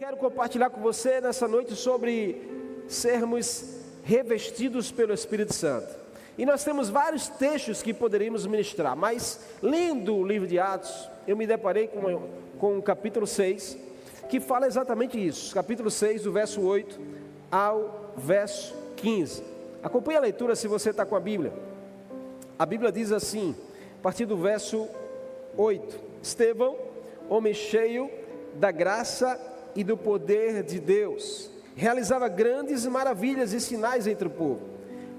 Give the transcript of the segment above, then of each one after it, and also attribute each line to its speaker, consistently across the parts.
Speaker 1: Quero compartilhar com você nessa noite sobre sermos revestidos pelo Espírito Santo. E nós temos vários textos que poderíamos ministrar, mas lendo o livro de Atos, eu me deparei com o capítulo 6, que fala exatamente isso. Capítulo 6, do verso 8 ao verso 15. Acompanhe a leitura se você está com a Bíblia. A Bíblia diz assim, a partir do verso 8: Estevão, homem cheio da graça e do poder de Deus, realizava grandes maravilhas e sinais entre o povo.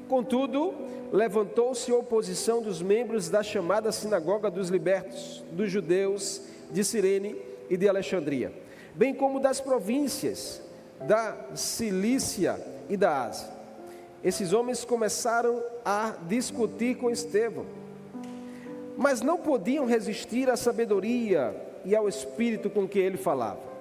Speaker 1: Contudo, levantou-se oposição dos membros da chamada sinagoga dos libertos, dos judeus de Cirene e de Alexandria, bem como das províncias da Cilícia e da Ásia. Esses homens começaram a discutir com Estevão, mas não podiam resistir à sabedoria e ao espírito com que ele falava.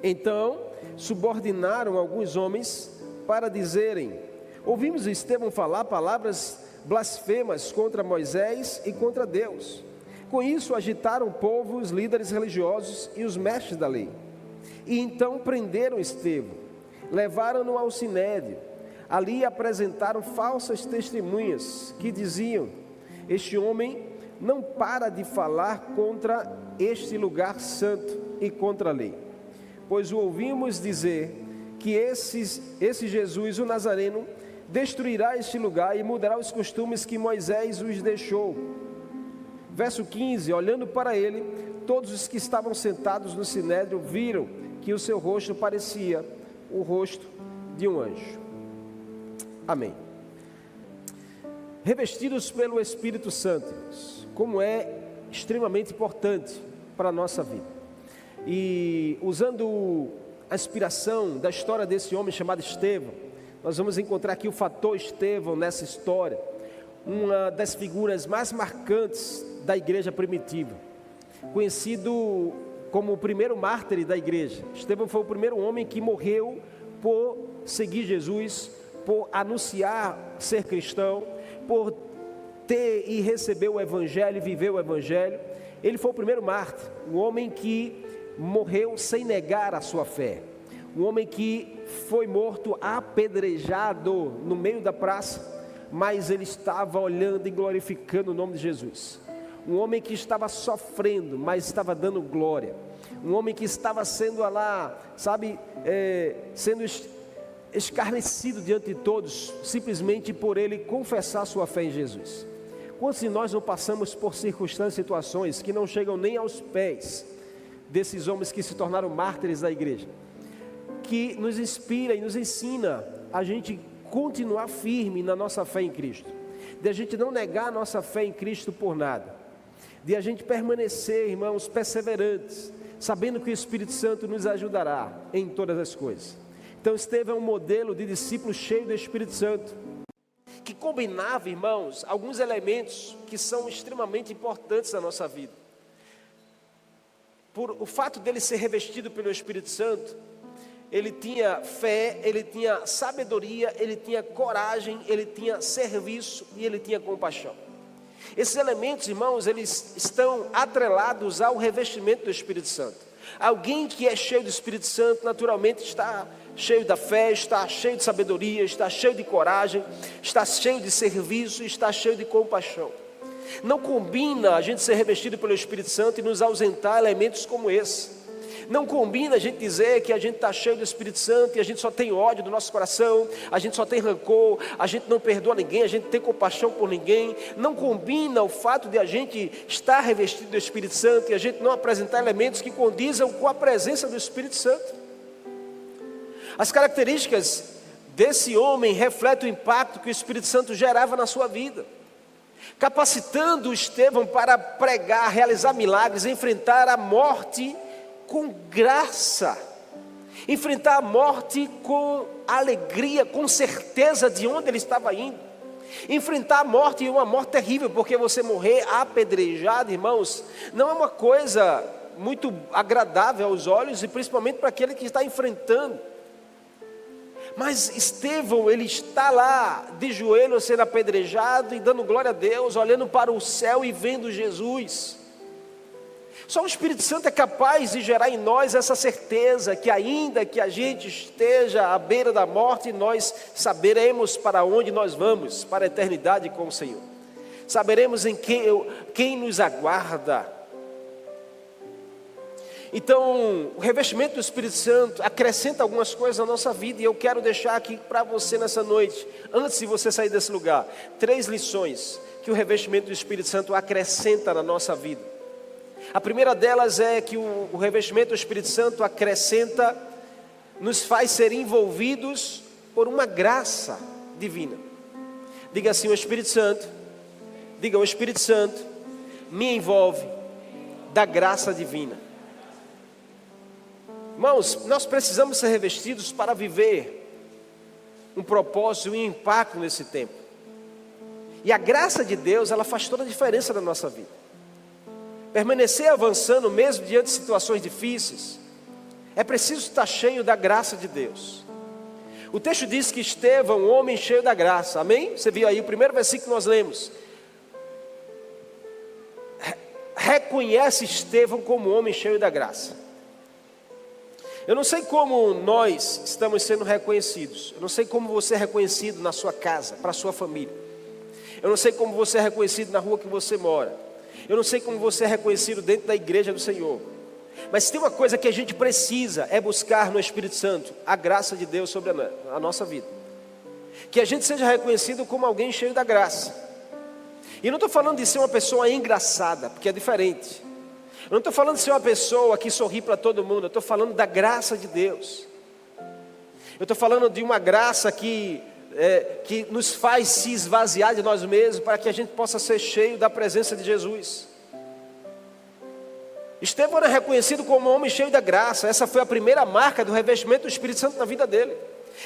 Speaker 1: Então, subordinaram alguns homens para dizerem: ouvimos Estevão falar palavras blasfemas contra Moisés e contra Deus. Com isso, agitaram o povo, os líderes religiosos e os mestres da lei. E então prenderam Estevão, levaram-no ao sinédrio. Ali apresentaram falsas testemunhas que diziam: este homem não para de falar contra este lugar santo e contra a lei. Pois o ouvimos dizer que esse Jesus, o Nazareno, destruirá este lugar e mudará os costumes que Moisés os deixou. Verso 15: olhando para ele, todos os que estavam sentados no sinédrio viram que o seu rosto parecia o rosto de um anjo. Amém. Revestidos pelo Espírito Santo, como é extremamente importante para a nossa vida. E usando a inspiração da história desse homem chamado Estevão, nós vamos encontrar aqui o fator Estevão nessa história, uma das figuras mais marcantes da igreja primitiva, conhecido como o primeiro mártir da igreja. Estevão foi o primeiro homem que morreu por seguir Jesus, por anunciar ser cristão, por ter e receber o evangelho e viver o evangelho. Ele foi o primeiro mártir, um homem que morreu sem negar a sua fé, um homem que foi morto apedrejado no meio da praça, mas ele estava olhando e glorificando o nome de Jesus. Um homem que estava sofrendo, mas estava dando glória. Um homem que estava sendo sendo escarnecido diante de todos, simplesmente por ele confessar sua fé em Jesus. Quantos de nós não passamos por circunstâncias, situações que não chegam nem aos pés desses homens que se tornaram mártires da igreja, que nos inspira e nos ensina a gente continuar firme na nossa fé em Cristo, de a gente não negar a nossa fé em Cristo por nada, de a gente permanecer, irmãos, perseverantes, sabendo que o Espírito Santo nos ajudará em todas as coisas. Então Estevão é um modelo de discípulo cheio do Espírito Santo, que combinava, irmãos, alguns elementos que são extremamente importantes na nossa vida. Por o fato dele ser revestido pelo Espírito Santo, ele tinha fé, ele tinha sabedoria, ele tinha coragem, ele tinha serviço e ele tinha compaixão. Esses elementos, irmãos, eles estão atrelados ao revestimento do Espírito Santo. Alguém que é cheio do Espírito Santo, naturalmente está cheio da fé, está cheio de sabedoria, está cheio de coragem, está cheio de serviço, está cheio de compaixão. Não combina a gente ser revestido pelo Espírito Santo e nos ausentar elementos como esse. Não combina a gente dizer que a gente está cheio do Espírito Santo e a gente só tem ódio do nosso coração, a gente só tem rancor, a gente não perdoa ninguém, a gente não tem compaixão por ninguém. Não combina o fato de a gente estar revestido do Espírito Santo e a gente não apresentar elementos que condizam com a presença do Espírito Santo. As características desse homem refletem o impacto que o Espírito Santo gerava na sua vida, capacitando Estevão para pregar, realizar milagres, enfrentar a morte com graça, enfrentar a morte com alegria, com certeza de onde ele estava indo, enfrentar a morte, e uma morte terrível, porque você morrer apedrejado, irmãos, não é uma coisa muito agradável aos olhos, e principalmente para aquele que está enfrentando. Mas Estevão, ele está lá de joelho sendo apedrejado e dando glória a Deus, olhando para o céu e vendo Jesus. Só o Espírito Santo é capaz de gerar em nós essa certeza que ainda que a gente esteja à beira da morte, nós saberemos para onde nós vamos, para a eternidade com o Senhor. Saberemos em quem nos aguarda. Então, o revestimento do Espírito Santo acrescenta algumas coisas na nossa vida, e eu quero deixar aqui para você nessa noite, antes de você sair desse lugar, 3 lições que o revestimento do Espírito Santo acrescenta na nossa vida. A primeira delas é que o revestimento do Espírito Santo acrescenta, nos faz ser envolvidos por uma graça divina. Diga assim: o Espírito Santo, diga, o Espírito Santo me envolve da graça divina. Irmãos, nós precisamos ser revestidos para viver um propósito e um impacto nesse tempo. E a graça de Deus, ela faz toda a diferença na nossa vida. Permanecer avançando mesmo diante de situações difíceis, é preciso estar cheio da graça de Deus. O texto diz que Estevão, um homem cheio da graça, amém? Você viu aí o primeiro versículo que nós lemos. Reconhece Estevão como homem cheio da graça. Eu não sei como nós estamos sendo reconhecidos. Eu não sei como você é reconhecido na sua casa, para a sua família. Eu não sei como você é reconhecido na rua que você mora. Eu não sei como você é reconhecido dentro da igreja do Senhor. Mas tem uma coisa que a gente precisa, é buscar no Espírito Santo a graça de Deus sobre a nossa vida. Que a gente seja reconhecido como alguém cheio da graça. E não estou falando de ser uma pessoa engraçada, porque é diferente. Eu não estou falando de ser uma pessoa que sorri para todo mundo. Eu estou falando da graça de Deus. Eu estou falando de uma graça que nos faz se esvaziar de nós mesmos, para que a gente possa ser cheio da presença de Jesus. Estevão era reconhecido como um homem cheio da graça. Essa foi a primeira marca do revestimento do Espírito Santo na vida dele.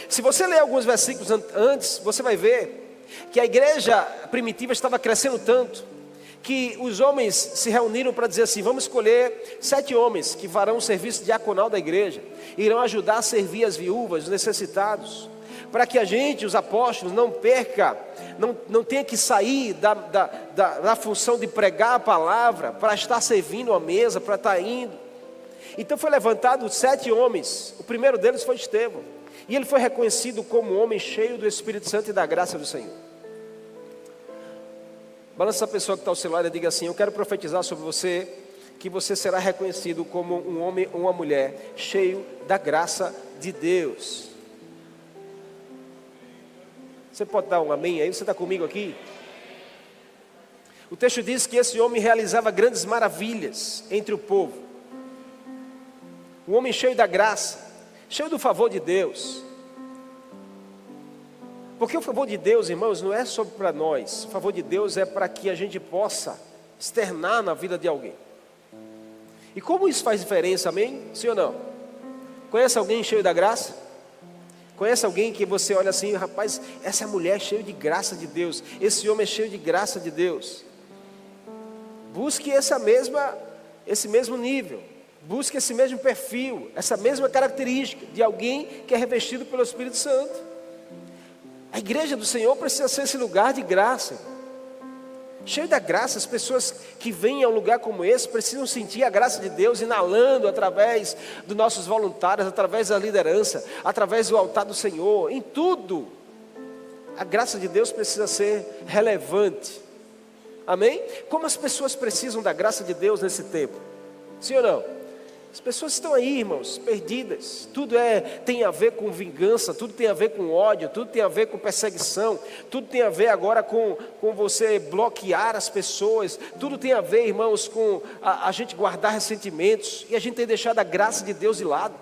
Speaker 1: Se você ler alguns versículos antes, você vai ver que a igreja primitiva estava crescendo tanto, que os homens se reuniram para dizer assim: vamos escolher 7 homens que farão o serviço diaconal da igreja, irão ajudar a servir as viúvas, os necessitados, para que a gente, os apóstolos, não tenha que sair da função de pregar a palavra, para estar servindo a mesa, para estar indo. Então foi levantado 7 homens, o primeiro deles foi Estevão, e ele foi reconhecido como um homem cheio do Espírito Santo e da graça do Senhor. Balança essa pessoa que está ao celular e diga assim: eu quero profetizar sobre você, que você será reconhecido como um homem ou uma mulher cheio da graça de Deus. Você pode dar um amém aí? Você está comigo aqui? O texto diz que esse homem realizava grandes maravilhas entre o povo. Um homem cheio da graça, cheio do favor de Deus. Porque o favor de Deus, irmãos, não é só para nós. O favor de Deus é para que a gente possa externar na vida de alguém. E como isso faz diferença, amém? Sim ou não? Conhece alguém cheio da graça? Conhece alguém que você olha assim: rapaz, essa mulher é cheia de graça de Deus, esse homem é cheio de graça de Deus. Busque esse mesmo nível, busque esse mesmo perfil, essa mesma característica de alguém que é revestido pelo Espírito Santo. A igreja do Senhor precisa ser esse lugar de graça, cheio da graça. As pessoas que vêm a um lugar como esse precisam sentir a graça de Deus inalando através dos nossos voluntários, através da liderança, através do altar do Senhor. Em tudo, a graça de Deus precisa ser relevante. Amém? Como as pessoas precisam da graça de Deus nesse tempo? Sim ou não? As pessoas estão aí, irmãos, perdidas. Tudo tem a ver com vingança, tudo tem a ver com ódio, tudo tem a ver com perseguição, tudo tem a ver agora com você bloquear as pessoas, tudo tem a ver, irmãos, com a gente guardar ressentimentos, e a gente tem deixado a graça de Deus de lado.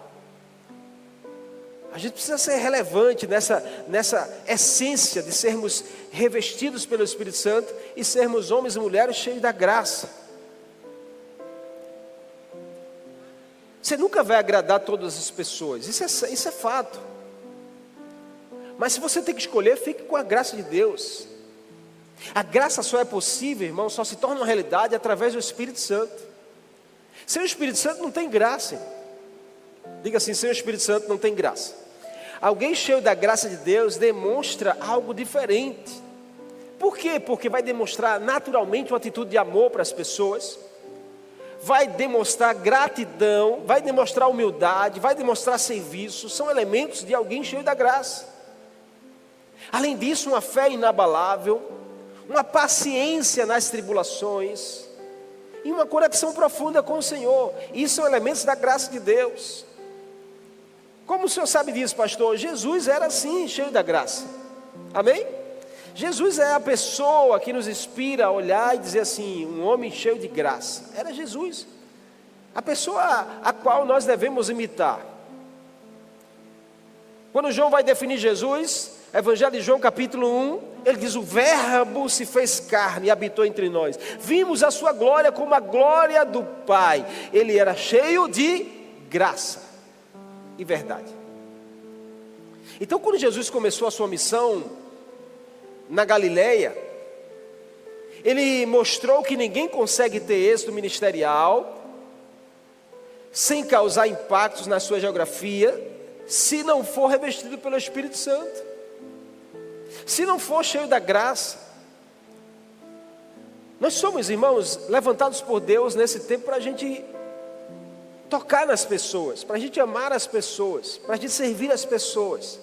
Speaker 1: A gente precisa ser relevante nessa essência de sermos revestidos pelo Espírito Santo e sermos homens e mulheres cheios da graça. Você nunca vai agradar todas as pessoas, isso é fato. Mas se você tem que escolher, fique com a graça de Deus. A graça só é possível, irmão, só se torna uma realidade através do Espírito Santo. Sem o Espírito Santo não tem graça. Diga assim: sem o Espírito Santo não tem graça. Alguém cheio da graça de Deus demonstra algo diferente. Por quê? Porque vai demonstrar naturalmente uma atitude de amor para as pessoas. vai demonstrar gratidão, vai demonstrar humildade, vai demonstrar serviço, são elementos de alguém cheio da graça. Além disso, uma fé inabalável, uma paciência nas tribulações, e uma conexão profunda com o Senhor. Isso são elementos da graça de Deus. Como o senhor sabe disso, pastor? Jesus era assim, cheio da graça. Amém? Jesus é a pessoa que nos inspira a olhar e dizer assim, um homem cheio de graça. Era Jesus, a pessoa a qual nós devemos imitar. Quando João vai definir Jesus, Evangelho de João capítulo 1, ele diz: o verbo se fez carne e habitou entre nós. Vimos a sua glória como a glória do Pai. Ele era cheio de graça e verdade. Então, quando Jesus começou a sua missão na Galileia, ele mostrou que ninguém consegue ter êxito ministerial sem causar impactos na sua geografia, se não for revestido pelo Espírito Santo, se não for cheio da graça. Nós somos, irmãos, levantados por Deus nesse tempo para a gente tocar nas pessoas, para a gente amar as pessoas, para a gente servir as pessoas.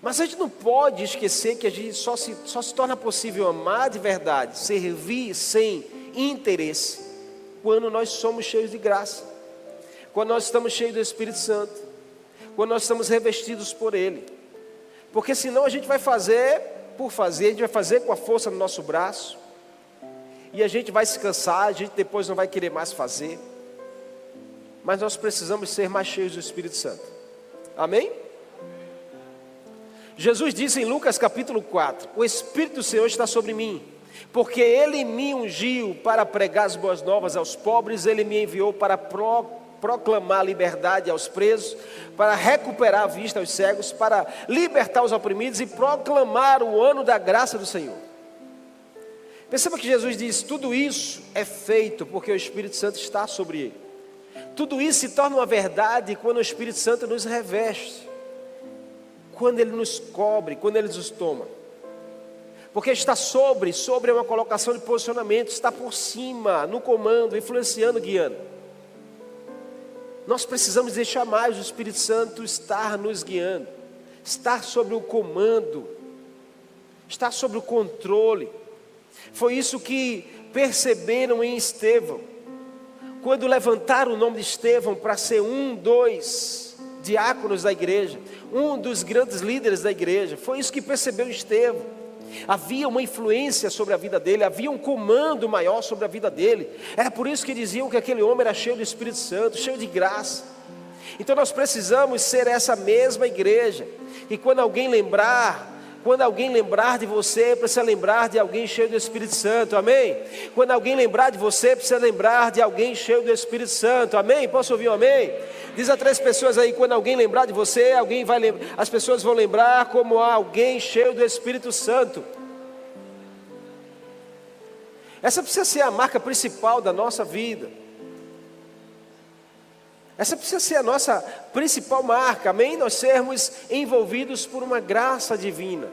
Speaker 1: Mas a gente não pode esquecer que a gente só se torna possível amar de verdade, servir sem interesse, quando nós somos cheios de graça, quando nós estamos cheios do Espírito Santo, quando nós estamos revestidos por Ele. Porque senão a gente vai fazer por fazer, a gente vai fazer com a força do nosso braço, e a gente vai se cansar, a gente depois não vai querer mais fazer. Mas nós precisamos ser mais cheios do Espírito Santo. Amém? Jesus disse em Lucas capítulo 4, o Espírito do Senhor está sobre mim, porque Ele me ungiu para pregar as boas novas aos pobres, Ele me enviou para proclamar liberdade aos presos, para recuperar a vista aos cegos, para libertar os oprimidos e proclamar o ano da graça do Senhor. Perceba que Jesus diz, tudo isso é feito porque o Espírito Santo está sobre Ele. Tudo isso se torna uma verdade quando o Espírito Santo nos reveste, quando Ele nos cobre, quando Ele nos toma. Porque está sobre é uma colocação de posicionamento, está por cima, no comando, influenciando, guiando. Nós precisamos deixar mais o Espírito Santo estar nos guiando, estar sobre o comando, estar sobre o controle. Foi isso que perceberam em Estevão, quando levantaram o nome de Estevão para ser dois diáconos da igreja, um dos grandes líderes da igreja. Foi isso que percebeu Estevão. Havia uma influência sobre a vida dele, havia um comando maior sobre a vida dele. Era por isso que diziam que aquele homem era cheio do Espírito Santo, cheio de graça. Então nós precisamos ser essa mesma igreja. E quando alguém lembrar de você, precisa lembrar de alguém cheio do Espírito Santo, amém? Quando alguém lembrar de você, precisa lembrar de alguém cheio do Espírito Santo, amém? Posso ouvir um amém? Diz a 3 pessoas aí, quando alguém lembrar de você, as pessoas vão lembrar como alguém cheio do Espírito Santo. Essa precisa ser a marca principal da nossa vida. Essa precisa ser a nossa principal marca, amém? Nós sermos envolvidos por uma graça divina,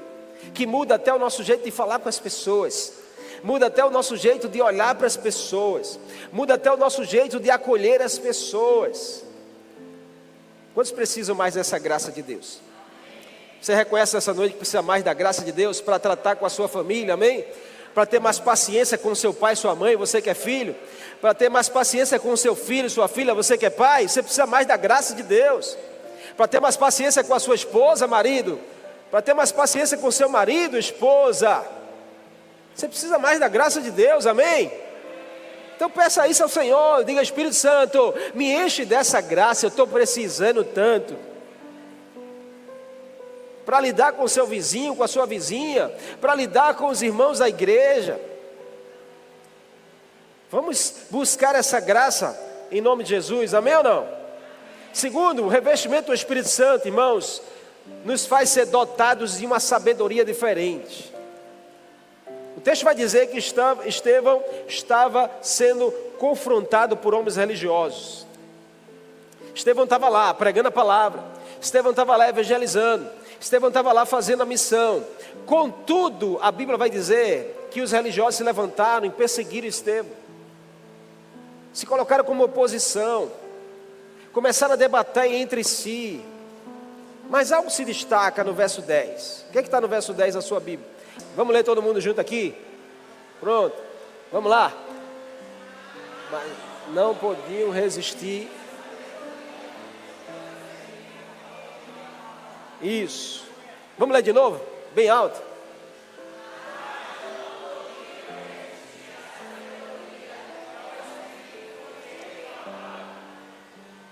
Speaker 1: que muda até o nosso jeito de falar com as pessoas, muda até o nosso jeito de olhar para as pessoas, muda até o nosso jeito de acolher as pessoas. Quantos precisam mais dessa graça de Deus? Você reconhece essa noite que precisa mais da graça de Deus para tratar com a sua família, amém? Para ter mais paciência com seu pai e sua mãe, você que é filho, para ter mais paciência com seu filho e sua filha, você que é pai, você precisa mais da graça de Deus. Para ter mais paciência com a sua esposa, marido, para ter mais paciência com seu marido, esposa, você precisa mais da graça de Deus, amém? Então peça isso ao Senhor, diga: Espírito Santo, me enche dessa graça, eu estou precisando tanto. Para lidar com o seu vizinho, com a sua vizinha, para lidar com os irmãos da igreja. Vamos buscar essa graça em nome de Jesus, amém ou não? Segundo, o revestimento do Espírito Santo, irmãos, nos faz ser dotados de uma sabedoria diferente. O texto vai dizer que Estevão estava sendo confrontado por homens religiosos. Estevão estava lá pregando a palavra, Estevão estava lá evangelizando, Estevão estava lá fazendo a missão. Contudo, a Bíblia vai dizer que os religiosos se levantaram e perseguiram Estevão. se colocaram como oposição, começaram a debater entre si. Mas algo se destaca no verso 10. O que está no verso 10 da sua Bíblia? Vamos ler todo mundo junto aqui? Pronto, vamos lá. Mas não podiam resistir. Isso. Vamos ler de novo? Bem alto.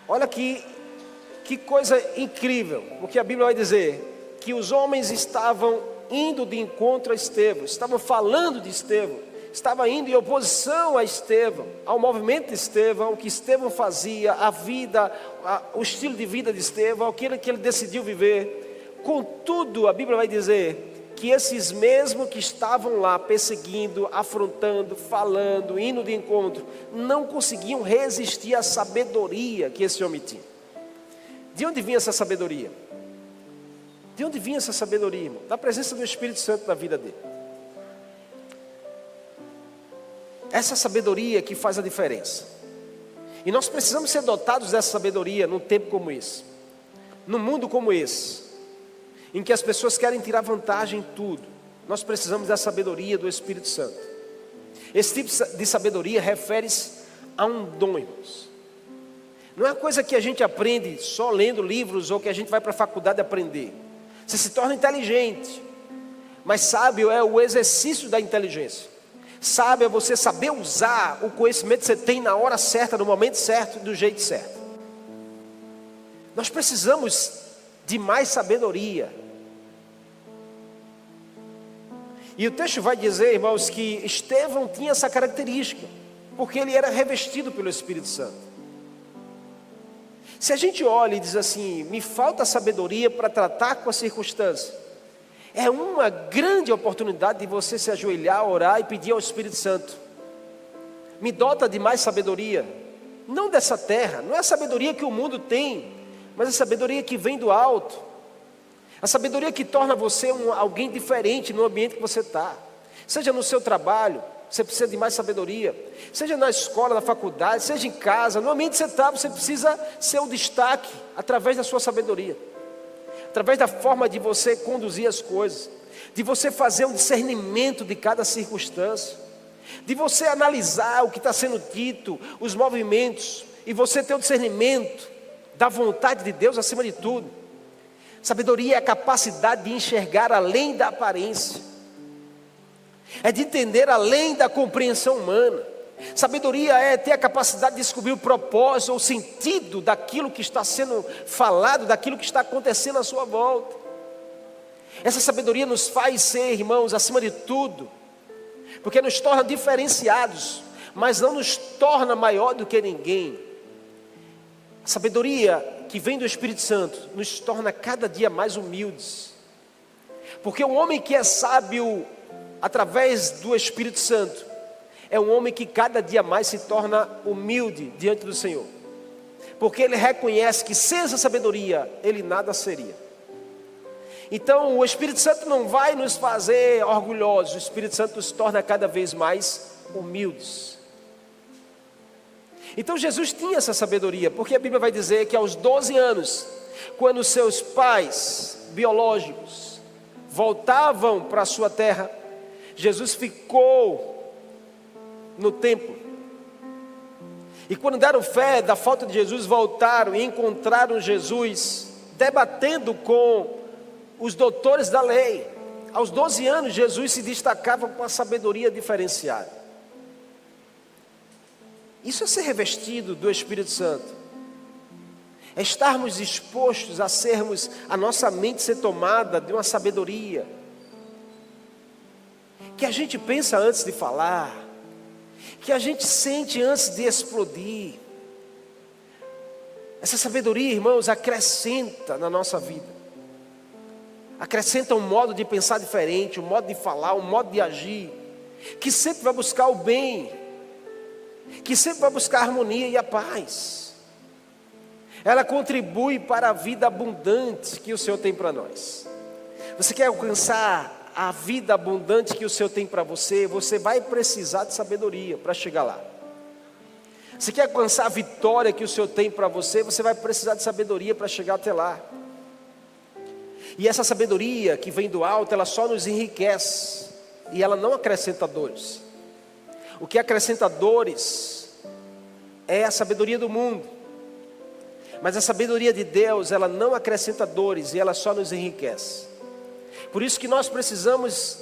Speaker 1: Olha que coisa incrível, porque a Bíblia vai dizer que os homens estavam indo de encontro a Estevão, estavam falando de Estevão, estavam indo em oposição a Estevão, ao movimento de Estevão, o que Estevão fazia, a vida, o estilo de vida de Estevão, aquilo que ele decidiu viver. Contudo, a Bíblia vai dizer que esses mesmos que estavam lá perseguindo, afrontando, falando, indo de encontro, não conseguiam resistir à sabedoria que esse homem tinha. De onde vinha essa sabedoria? De onde vinha essa sabedoria, irmão? Da presença do Espírito Santo na vida dele. Essa sabedoria que faz a diferença. E nós precisamos ser dotados dessa sabedoria num tempo como esse, num mundo como esse, em que as pessoas querem tirar vantagem em tudo. Nós precisamos da sabedoria do Espírito Santo. Esse tipo de sabedoria refere-se a um dom, irmãos. Não é uma coisa que a gente aprende só lendo livros ou que a gente vai para a faculdade aprender. Você se torna inteligente, mas sábio é o exercício da inteligência. Sábio é você saber usar o conhecimento que você tem na hora certa, no momento certo, do jeito certo. Nós precisamos de mais sabedoria. E o texto vai dizer, irmãos, que Estevão tinha essa característica, porque ele era revestido pelo Espírito Santo. Se a gente olha e diz assim, me falta sabedoria para tratar com a circunstância, é uma grande oportunidade de você se ajoelhar, orar e pedir ao Espírito Santo, me dota de mais sabedoria, não dessa terra, não é a sabedoria que o mundo tem, mas a sabedoria que vem do alto, a sabedoria que torna você alguém diferente no ambiente que você está, seja no seu trabalho, você precisa de mais sabedoria, seja na escola, na faculdade, seja em casa, no ambiente que você está, você precisa ser o destaque através da sua sabedoria, através da forma de você conduzir as coisas, de você fazer um discernimento de cada circunstância, de você analisar o que está sendo dito, os movimentos, e você ter o discernimento da vontade de Deus acima de tudo. Sabedoria é a capacidade de enxergar além da aparência, é de entender além da compreensão humana. Sabedoria é ter a capacidade de descobrir o propósito ou o sentido daquilo que está sendo falado, daquilo que está acontecendo à sua volta. Essa sabedoria nos faz ser, irmãos, acima de tudo, porque nos torna diferenciados, mas não nos torna maior do que ninguém. A sabedoria que vem do Espírito Santo nos torna cada dia mais humildes, porque um homem que é sábio através do Espírito Santo é um homem que cada dia mais se torna humilde diante do Senhor, porque ele reconhece que sem essa sabedoria ele nada seria. Então o Espírito Santo não vai nos fazer orgulhosos, o Espírito Santo nos torna cada vez mais humildes. Então Jesus tinha essa sabedoria, porque a Bíblia vai dizer que aos 12 anos, quando seus pais biológicos voltavam para a sua terra, Jesus ficou no templo. E quando deram fé da falta de Jesus, voltaram e encontraram Jesus debatendo com os doutores da lei. Aos 12 anos, Jesus se destacava com a sabedoria diferenciada. Isso é ser revestido do Espírito Santo, é estarmos dispostos a sermos, a nossa mente ser tomada de uma sabedoria, que a gente pensa antes de falar, que a gente sente antes de explodir. Essa sabedoria, irmãos, acrescenta na nossa vida, acrescenta um modo de pensar diferente, um modo de falar, um modo de agir, que sempre vai buscar o bem, que sempre vai buscar a harmonia e a paz. Ela contribui para a vida abundante que o Senhor tem para nós. Você quer alcançar a vida abundante que o Senhor tem para você? Você vai precisar de sabedoria para chegar lá. Se quer alcançar a vitória que o Senhor tem para você, você vai precisar de sabedoria para chegar até lá. E essa sabedoria que vem do alto, ela só nos enriquece, e ela não acrescenta dores. O que acrescenta dores é a sabedoria do mundo. Mas a sabedoria de Deus, ela não acrescenta dores, e ela só nos enriquece. Por isso que nós precisamos,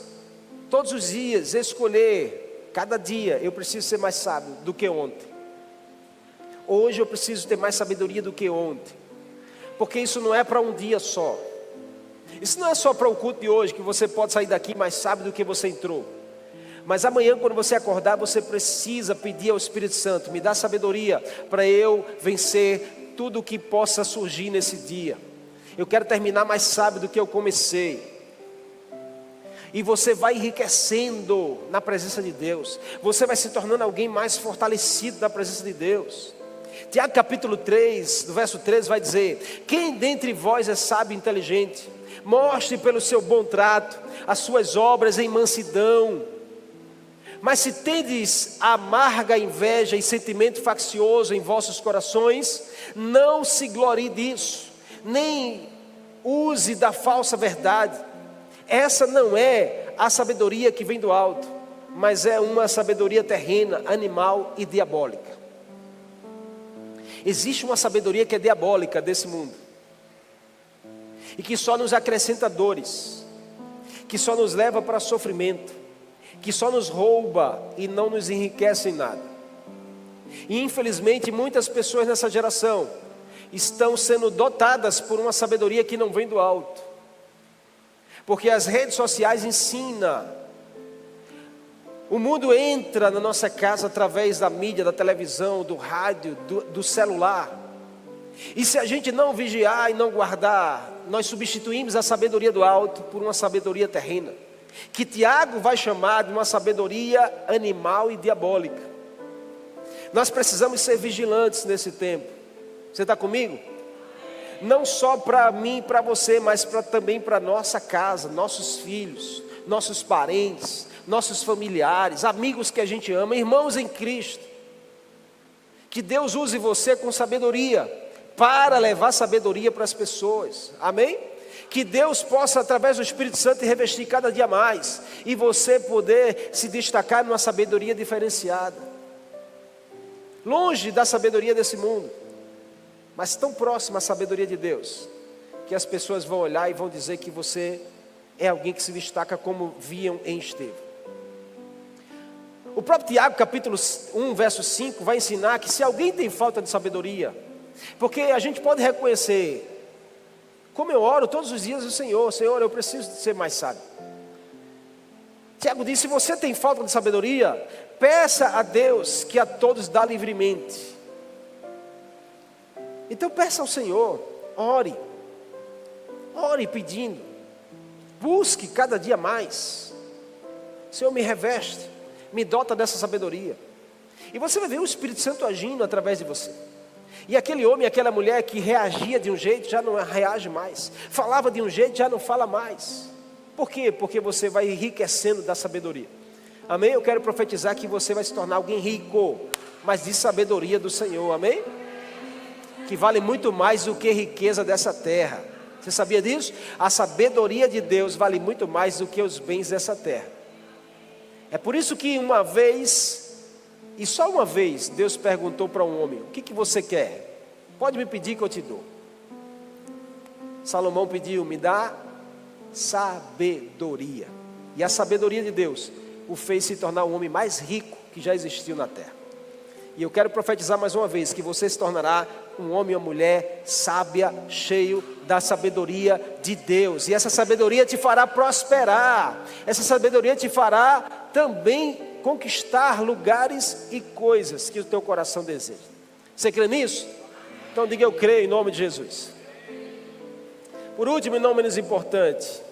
Speaker 1: todos os dias, escolher, cada dia, eu preciso ser mais sábio do que ontem. Hoje eu preciso ter mais sabedoria do que ontem. Porque isso não é para um dia só. Isso não é só para o culto de hoje, que você pode sair daqui mais sábio do que você entrou. Mas amanhã, quando você acordar, você precisa pedir ao Espírito Santo: me dá sabedoria para eu vencer tudo o que possa surgir nesse dia. Eu quero terminar mais sábio do que eu comecei. E você vai enriquecendo na presença de Deus. Você vai se tornando alguém mais fortalecido na presença de Deus. Tiago capítulo 3, do verso 13 vai dizer: quem dentre vós é sábio e inteligente? Mostre pelo seu bom trato as suas obras em mansidão. Mas se tendes amarga inveja e sentimento faccioso em vossos corações, não se glorie disso, nem use da falsa verdade. Essa não é a sabedoria que vem do alto, mas é uma sabedoria terrena, animal e diabólica. Existe uma sabedoria que é diabólica desse mundo, e que só nos acrescenta dores, que só nos leva para sofrimento, que só nos rouba e não nos enriquece em nada. E infelizmente muitas pessoas nessa geração estão sendo dotadas por uma sabedoria que não vem do alto, porque as redes sociais ensinam. O mundo entra na nossa casa através da mídia, da televisão, do rádio, do celular. E se a gente não vigiar e não guardar, nós substituímos a sabedoria do alto por uma sabedoria terrena, que Tiago vai chamar de uma sabedoria animal e diabólica. Nós precisamos ser vigilantes nesse tempo. Você está comigo? Não só para mim e para você, mas também para nossa casa, nossos filhos, nossos parentes, nossos familiares, amigos que a gente ama, irmãos em Cristo. Que Deus use você com sabedoria, para levar sabedoria para as pessoas, amém? Que Deus possa, através do Espírito Santo, revestir cada dia mais, e você poder se destacar numa sabedoria diferenciada, longe da sabedoria desse mundo, mas tão próxima à sabedoria de Deus, que as pessoas vão olhar e vão dizer que você é alguém que se destaca como viam em Estevão. O próprio Tiago capítulo 1 verso 5 vai ensinar que se alguém tem falta de sabedoria, porque a gente pode reconhecer, como eu oro todos os dias ao Senhor: Senhor, eu preciso ser mais sábio. Tiago diz: se você tem falta de sabedoria, peça a Deus, que a todos dá livremente. Então peça ao Senhor, ore pedindo, busque cada dia mais. Senhor, me reveste, me dota dessa sabedoria, e você vai ver o Espírito Santo agindo através de você. E aquele homem, aquela mulher que reagia de um jeito, já não reage mais, falava de um jeito, já não fala mais. Por quê? Porque você vai enriquecendo da sabedoria, amém? Eu quero profetizar que você vai se tornar alguém rico, mas de sabedoria do Senhor, amém? Que vale muito mais do que a riqueza dessa terra. Você sabia disso? A sabedoria de Deus vale muito mais do que os bens dessa terra. É por isso que uma vez, e só uma vez, Deus perguntou para um homem: o que você quer? Pode me pedir que eu te dou. Salomão pediu: me dá sabedoria. E a sabedoria de Deus o fez se tornar o homem mais rico que já existiu na terra. E eu quero profetizar mais uma vez que você se tornará um homem ou mulher sábia, cheio da sabedoria de Deus. E essa sabedoria te fará prosperar. Essa sabedoria te fará também conquistar lugares e coisas que o teu coração deseja. Você crê nisso? Então diga: eu creio, em nome de Jesus. Por último, e não menos importante,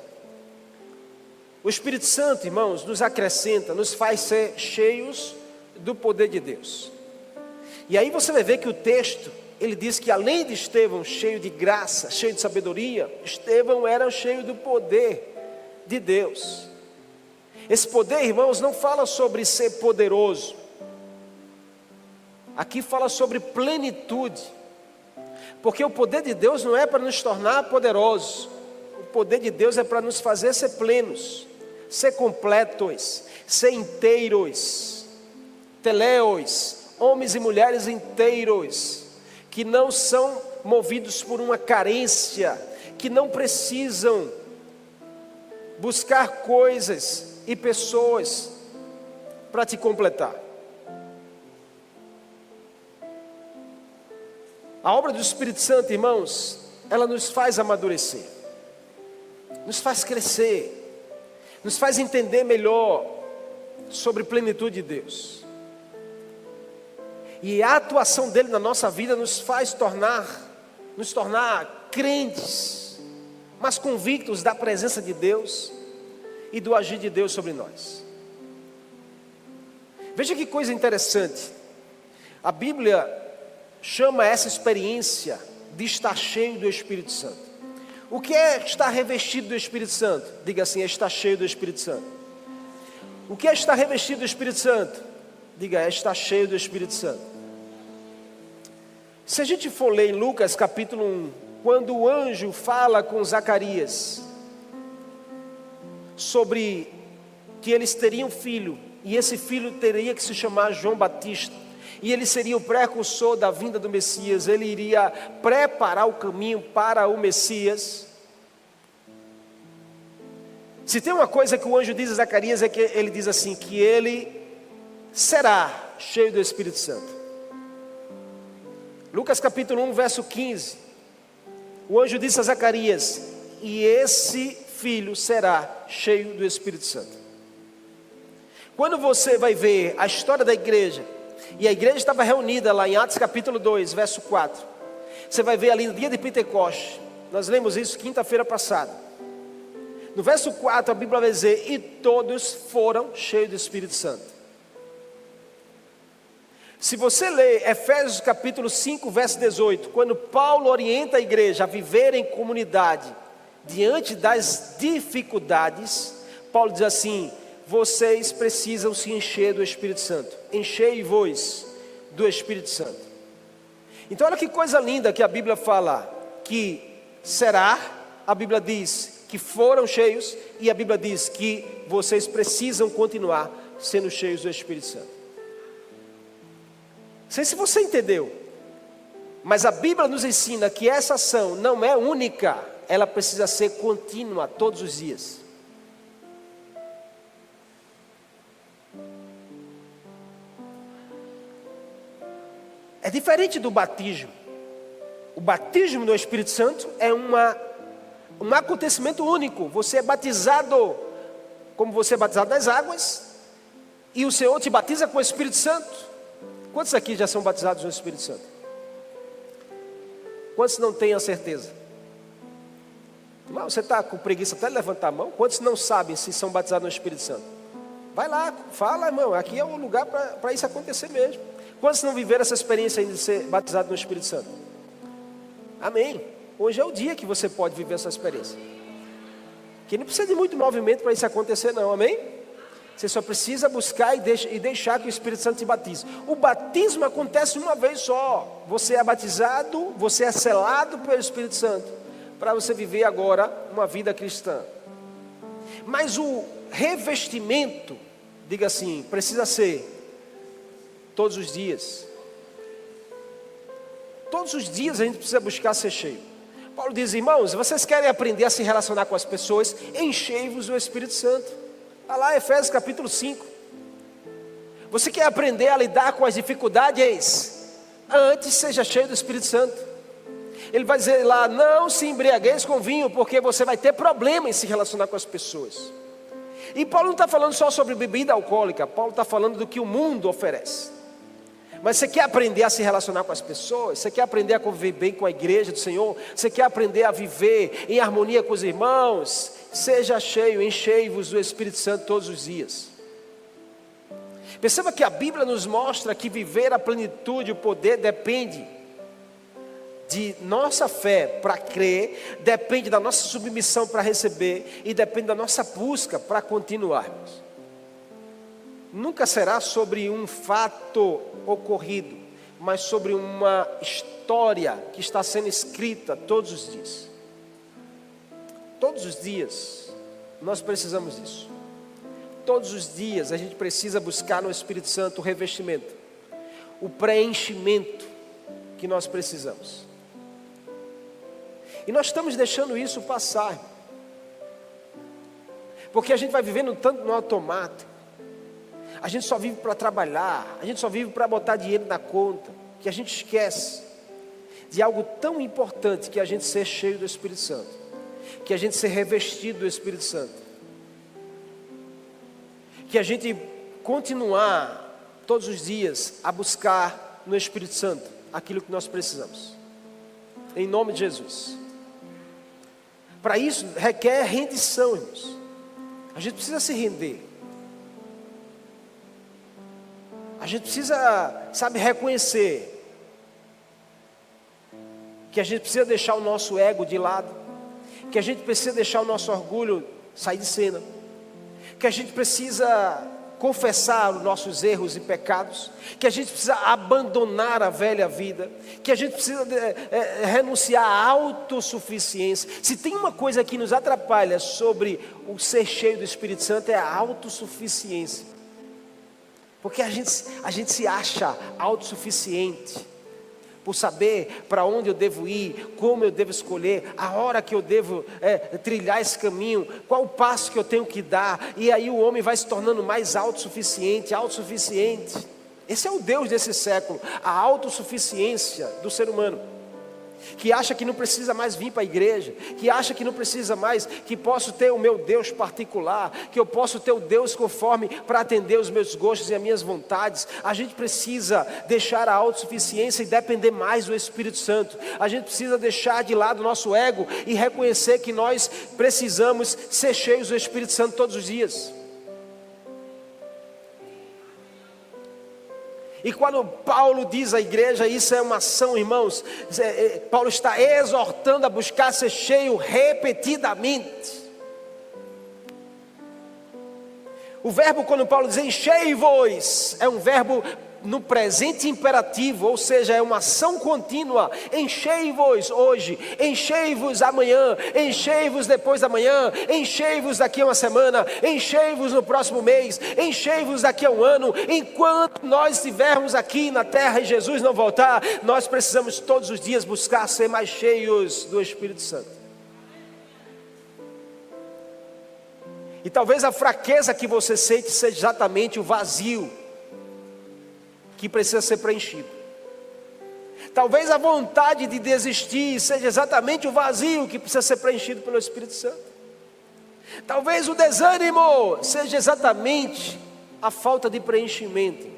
Speaker 1: o Espírito Santo, irmãos, nos acrescenta, nos faz ser cheios do poder de Deus. E aí você vai ver que o texto, ele diz que além de Estevão cheio de graça, cheio de sabedoria, Estevão era cheio do poder de Deus. Esse poder, irmãos, não fala sobre ser poderoso. Aqui fala sobre plenitude, porque o poder de Deus não é para nos tornar poderosos, o poder de Deus é para nos fazer ser plenos, ser completos, ser inteiros, teleios, homens e mulheres inteiros, que não são movidos por uma carência, que não precisam buscar coisas e pessoas para te completar. A obra do Espírito Santo, irmãos, ela nos faz amadurecer, nos faz crescer, nos faz entender melhor sobre a plenitude de Deus. E a atuação dele na nossa vida nos faz nos tornar crentes, mas convictos da presença de Deus e do agir de Deus sobre nós. Veja que coisa interessante. A Bíblia chama essa experiência de estar cheio do Espírito Santo. O que é estar revestido do Espírito Santo? Diga assim, é estar cheio do Espírito Santo. O que é estar revestido do Espírito Santo? Diga, é estar cheio do Espírito Santo. Se a gente for ler em Lucas capítulo 1, quando o anjo fala com Zacarias sobre que eles teriam filho, e esse filho teria que se chamar João Batista, e ele seria o precursor da vinda do Messias, ele iria preparar o caminho para o Messias. Se tem uma coisa que o anjo diz a Zacarias, é que ele diz assim, que ele será cheio do Espírito Santo. Lucas capítulo 1, verso 15, o anjo disse a Zacarias, e esse filho será cheio do Espírito Santo. Quando você vai ver a história da igreja, e a igreja estava reunida lá em Atos capítulo 2, verso 4. Você vai ver ali no dia de Pentecostes. Nós lemos isso quinta-feira passada. No verso 4 a Bíblia vai dizer, e todos foram cheios do Espírito Santo. Se você ler Efésios capítulo 5, verso 18, quando Paulo orienta a igreja a viver em comunidade, diante das dificuldades, Paulo diz assim, vocês precisam se encher do Espírito Santo. Enchei-vos do Espírito Santo. Então olha que coisa linda que a Bíblia fala, que será, a Bíblia diz que foram cheios, e a Bíblia diz que vocês precisam continuar sendo cheios do Espírito Santo. Não sei se você entendeu, mas a Bíblia nos ensina que essa ação não é única, ela precisa ser contínua todos os dias. É diferente do batismo. O batismo no Espírito Santo é um acontecimento único. Você é batizado, como você é batizado nas águas, e o Senhor te batiza com o Espírito Santo. Quantos aqui já são batizados no Espírito Santo? Quantos não têm a certeza? Mas você está com preguiça até de levantar a mão? Quantos não sabem se são batizados no Espírito Santo? Vai lá, fala, irmão, aqui é o lugar para isso acontecer mesmo. Quantos não viveram essa experiência ainda de ser batizado no Espírito Santo? Amém. Hoje é o dia que você pode viver essa experiência. Que não precisa de muito movimento para isso acontecer não, amém? Você só precisa buscar e deixar que o Espírito Santo te batize. O batismo acontece uma vez só. Você é batizado, você é selado pelo Espírito Santo, para você viver agora uma vida cristã. Mas o revestimento, diga assim, precisa ser todos os dias. Todos os dias a gente precisa buscar ser cheio. Paulo diz, irmãos, vocês querem aprender a se relacionar com as pessoas? Enchei-vos do Espírito Santo. Está lá Efésios capítulo 5. Você quer aprender a lidar com as dificuldades? Antes seja cheio do Espírito Santo. Ele vai dizer lá, não se embriagueis com vinho, porque você vai ter problema em se relacionar com as pessoas. E Paulo não está falando só sobre bebida alcoólica, Paulo está falando do que o mundo oferece. Mas você quer aprender a se relacionar com as pessoas? Você quer aprender a conviver bem com a igreja do Senhor? Você quer aprender a viver em harmonia com os irmãos? Seja cheio, enchei-vos do Espírito Santo todos os dias. Perceba que a Bíblia nos mostra que viver a plenitude, o poder depende de nossa fé para crer, depende da nossa submissão para receber e depende da nossa busca para continuarmos. Nunca será sobre um fato ocorrido, mas sobre uma história que está sendo escrita todos os dias. Todos os dias nós precisamos disso. Todos os dias a gente precisa buscar no Espírito Santo o revestimento, o preenchimento que nós precisamos. E nós estamos deixando isso passar, porque a gente vai vivendo tanto no automático. A gente só vive para trabalhar, a gente só vive para botar dinheiro na conta, que a gente esquece de algo tão importante, que é a gente ser cheio do Espírito Santo, que a gente ser revestido do Espírito Santo, que a gente continuar todos os dias a buscar no Espírito Santo aquilo que nós precisamos, em nome de Jesus. Para isso requer rendição, irmãos. A gente precisa se render. A gente precisa, reconhecer que a gente precisa deixar o nosso ego de lado, que a gente precisa deixar o nosso orgulho sair de cena, que a gente precisa confessar os nossos erros e pecados, que a gente precisa abandonar a velha vida, que a gente precisa renunciar à autossuficiência. Se tem uma coisa que nos atrapalha sobre o ser cheio do Espírito Santo, é a autossuficiência. Porque a gente se acha autossuficiente, por saber para onde eu devo ir, como eu devo escolher, a hora que eu devo trilhar esse caminho, qual o passo que eu tenho que dar, e aí o homem vai se tornando mais autossuficiente. Esse é o Deus desse século, a autossuficiência do ser humano, que acha que não precisa mais vir para a igreja, que acha que não precisa mais, que posso ter o meu Deus particular, que eu posso ter o Deus conforme para atender os meus gostos e as minhas vontades. A gente precisa deixar a autossuficiência e depender mais do Espírito Santo. A gente precisa deixar de lado o nosso ego e reconhecer que nós precisamos ser cheios do Espírito Santo todos os dias. E quando Paulo diz à igreja, isso é uma ação, irmãos. Paulo está exortando a buscar ser cheio repetidamente. O verbo, quando Paulo diz enchei-vos, é um verbo no presente imperativo, ou seja, é uma ação contínua. Enchei-vos hoje, enchei-vos amanhã, enchei-vos depois da manhã, enchei-vos daqui a uma semana, enchei-vos no próximo mês, enchei-vos daqui a um ano. Enquanto nós estivermos aqui na terra e Jesus não voltar, nós precisamos todos os dias buscar ser mais cheios do Espírito Santo. E talvez a fraqueza que você sente seja exatamente o vazio que precisa ser preenchido. Talvez a vontade de desistir seja exatamente o vazio que precisa ser preenchido pelo Espírito Santo. Talvez o desânimo seja exatamente a falta de preenchimento.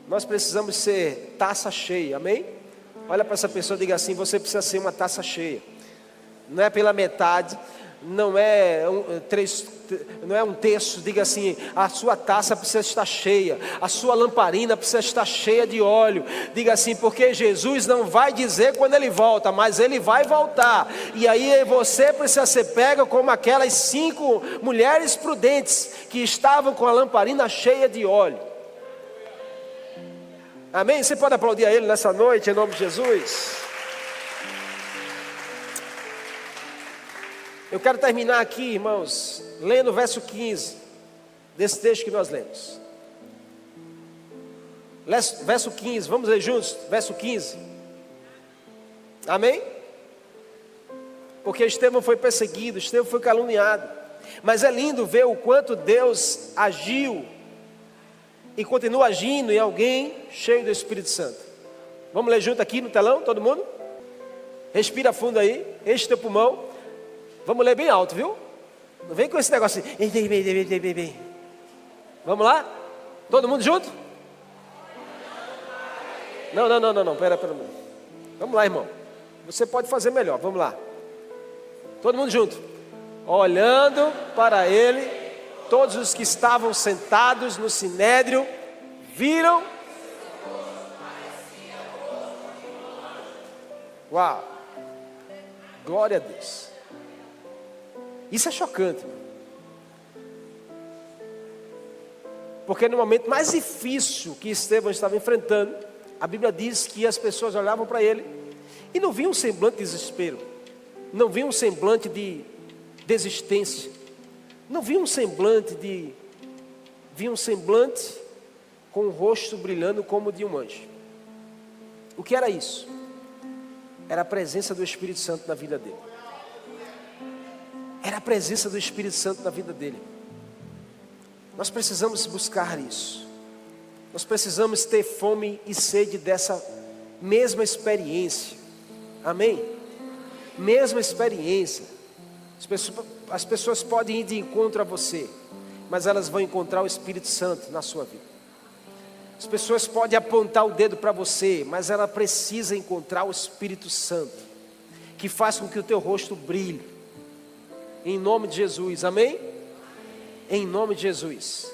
Speaker 1: Nós precisamos ser taça cheia, amém? Olha para essa pessoa e diga assim: você precisa ser uma taça cheia. Não é pela metade, não é um terço. Diga assim: a sua taça precisa estar cheia, a sua lamparina precisa estar cheia de óleo. Diga assim: porque Jesus não vai dizer quando Ele volta, mas Ele vai voltar. E aí você precisa ser pega como aquelas 5 mulheres prudentes que estavam com a lamparina cheia de óleo. Amém? Você pode aplaudir a Ele nessa noite, em nome de Jesus? Eu quero terminar aqui, irmãos, lendo o verso 15 desse texto que nós lemos. Verso 15, vamos ler juntos, verso 15. Amém? Porque Estevão foi perseguido, Estevão foi caluniado. Mas é lindo ver o quanto Deus agiu e continua agindo em alguém cheio do Espírito Santo. Vamos ler junto aqui no telão, todo mundo? Respira fundo aí, enche teu pulmão. Vamos ler bem alto, viu? Não vem com esse negócio assim. Vamos lá? Todo mundo junto? Não. Pera. Vamos lá, irmão. Você pode fazer melhor, vamos lá. Todo mundo junto. Olhando para ele, todos os que estavam sentados no sinédrio viram. Uau! Glória a Deus. Isso é chocante. Porque no momento mais difícil que Estevão estava enfrentando, a Bíblia diz que as pessoas olhavam para ele e não viam um semblante de desespero, não viam um semblante de desistência, não viam um semblante com o rosto brilhando como o de um anjo. O que era isso? Era a presença do Espírito Santo na vida dele. Era a presença do Espírito Santo na vida dele. Nós precisamos buscar isso. Nós precisamos ter fome e sede dessa mesma experiência. Amém? Mesma experiência. As pessoas podem ir de encontro a você, mas elas vão encontrar o Espírito Santo na sua vida. As pessoas podem apontar o dedo para você, mas ela precisa encontrar o Espírito Santo, que faz com que o teu rosto brilhe. Em nome de Jesus, amém? Em nome de Jesus.